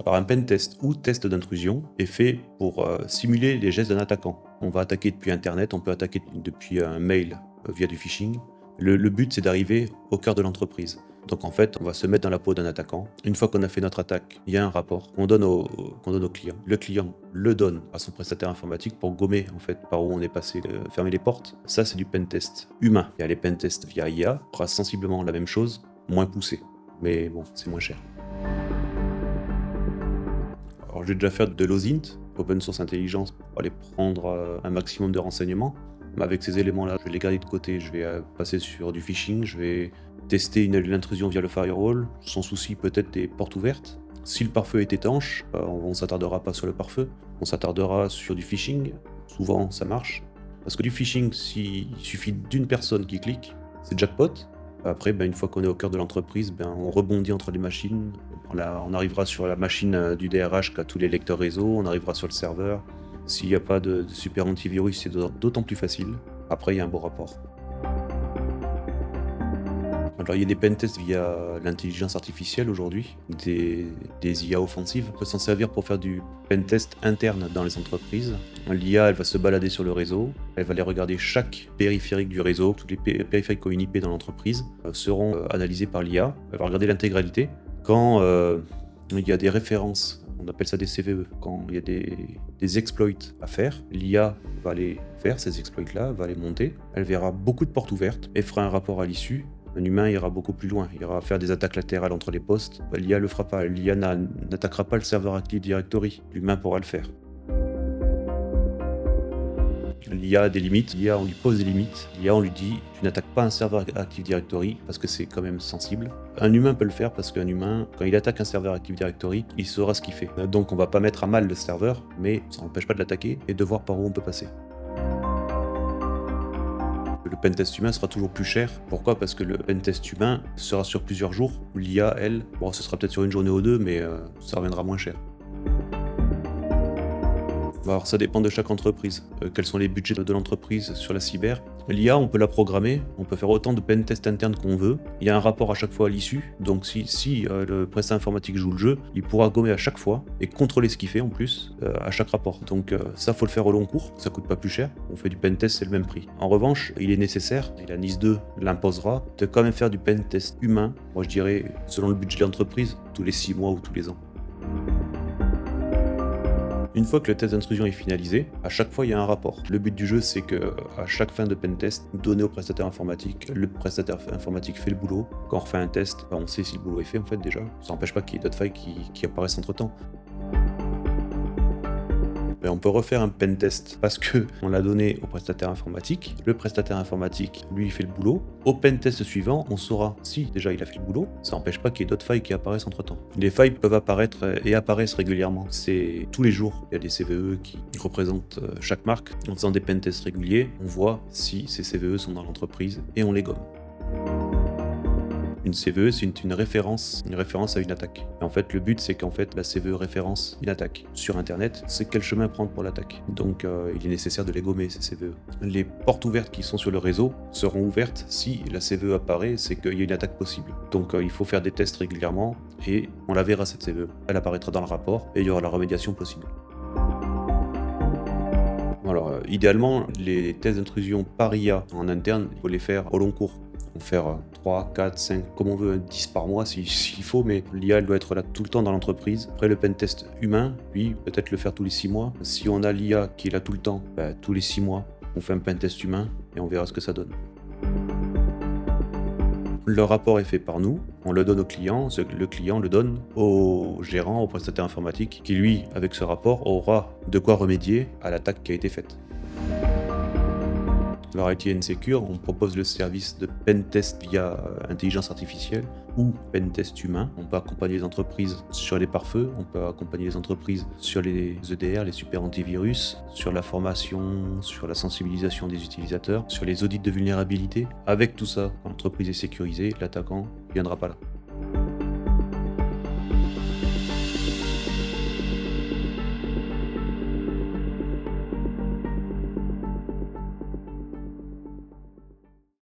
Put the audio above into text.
Alors un pen test ou test d'intrusion est fait pour simuler les gestes d'un attaquant. On va attaquer depuis Internet, on peut attaquer depuis un mail via du phishing. Le but, c'est d'arriver au cœur de l'entreprise. Donc en fait, on va se mettre dans la peau d'un attaquant. Une fois qu'on a fait notre attaque, il y a un rapport qu'on donne au client. Le client le donne à son prestataire informatique pour gommer en fait par où on est passé, fermer les portes. Ça, c'est du pen test humain. Il y a les pen tests via IA, on fera sensiblement la même chose, moins poussé. Mais bon, c'est moins cher. Alors j'ai déjà fait de l'OSINT, Open Source Intelligence, pour aller prendre un maximum de renseignements. Mais avec ces éléments-là, je vais les garder de côté, je vais passer sur du phishing, je vais tester l'intrusion via le firewall, sans souci peut-être des portes ouvertes. Si le pare-feu est étanche, on ne s'attardera pas sur le pare-feu, on s'attardera sur du phishing, souvent ça marche. Parce que du phishing, il suffit d'une personne qui clique, c'est jackpot. Après, une fois qu'on est au cœur de l'entreprise, on rebondit entre les machines. On arrivera sur la machine du DRH qui a tous les lecteurs réseau, on arrivera sur le serveur. S'il n'y a pas de super antivirus, c'est d'autant plus facile. Après, il y a un bon rapport. Alors, il y a des pentests via l'intelligence artificielle aujourd'hui, des IA offensives. On peut s'en servir pour faire du pentest interne dans les entreprises. L'IA, elle va se balader sur le réseau, elle va aller regarder chaque périphérique du réseau. Tous les périphériques qui ont une IP dans l'entreprise seront analysés par l'IA. Elle va regarder l'intégralité. Quand il y a des références, on appelle ça des CVE, quand il y a des exploits à faire, l'IA va aller faire ces exploits-là, va les monter. Elle verra beaucoup de portes ouvertes et fera un rapport à l'issue. Un humain ira beaucoup plus loin, il ira faire des attaques latérales entre les postes. L'IA le fera pas, l'IA n'attaquera pas le serveur Active Directory, l'humain pourra le faire. L'IA a des limites, l'IA on lui pose des limites, l'IA on lui dit tu n'attaques pas un serveur Active Directory parce que c'est quand même sensible. Un humain peut le faire parce qu'un humain, quand il attaque un serveur Active Directory, il saura ce qu'il fait. Donc on va pas mettre à mal le serveur, mais ça n'empêche pas de l'attaquer et de voir par où on peut passer. Le pentest humain sera toujours plus cher. Pourquoi ? Parce que le pentest humain sera sur plusieurs jours. L'IA, elle, ce sera peut-être sur une journée ou deux, mais ça reviendra moins cher. Alors ça dépend de chaque entreprise. Quels sont les budgets de l'entreprise sur la cyber ? L'IA, on peut la programmer, on peut faire autant de pentests internes qu'on veut. Il y a un rapport à chaque fois à l'issue, donc si le prestataire informatique joue le jeu, il pourra gommer à chaque fois et contrôler ce qu'il fait en plus à chaque rapport. Donc ça, faut le faire au long cours, ça coûte pas plus cher. On fait du pentest, c'est le même prix. En revanche, il est nécessaire, et la NIS 2 l'imposera, de quand même faire du pentest humain, moi je dirais, selon le budget de l'entreprise, tous les 6 mois ou tous les ans. Une fois que le test d'intrusion est finalisé, à chaque fois il y a un rapport. Le but du jeu, c'est que à chaque fin de pentest, donner au prestataire informatique, le prestataire informatique fait le boulot. Quand on refait un test, on sait si le boulot est fait en fait déjà. Ça n'empêche pas qu'il y ait d'autres failles qui apparaissent entre temps. On peut refaire un pentest parce qu'on l'a donné au prestataire informatique. Le prestataire informatique, lui, il fait le boulot. Au pentest suivant, on saura si déjà il a fait le boulot. Ça n'empêche pas qu'il y ait d'autres failles qui apparaissent entre temps. Les failles peuvent apparaître et apparaissent régulièrement. C'est tous les jours. Il y a des CVE qui représentent chaque marque. En faisant des pentests réguliers, on voit si ces CVE sont dans l'entreprise et on les gomme. Une CVE, c'est une référence à une attaque. Et en fait, le but, c'est qu'en fait, la CVE référence une attaque. Sur Internet, c'est quel chemin prendre pour l'attaque. Donc, il est nécessaire de les gommer, ces CVE. Les portes ouvertes qui sont sur le réseau seront ouvertes si la CVE apparaît, c'est qu'il y a une attaque possible. Donc, il faut faire des tests régulièrement et on la verra, cette CVE. Elle apparaîtra dans le rapport et il y aura la remédiation possible. Alors, idéalement, les tests d'intrusion par IA en interne, il faut les faire au long cours. On fait 3, 4, 5, comme on veut, 10 par mois s'il faut, mais l'IA elle doit être là tout le temps dans l'entreprise. Après le pentest humain, lui, peut-être le faire tous les 6 mois. Si on a l'IA qui est là tout le temps, tous les 6 mois, on fait un pentest humain et on verra ce que ça donne. Le rapport est fait par nous, on le donne au client, le client le donne au gérant, au prestataire informatique, qui lui, avec ce rapport, aura de quoi remédier à l'attaque qui a été faite. Alors IT and Secure, on propose le service de pentest via intelligence artificielle ou pentest humain. On peut accompagner les entreprises sur les pare-feux, on peut accompagner les entreprises sur les EDR, les super antivirus, sur la formation, sur la sensibilisation des utilisateurs, sur les audits de vulnérabilité. Avec tout ça, quand l'entreprise est sécurisée, l'attaquant ne viendra pas là.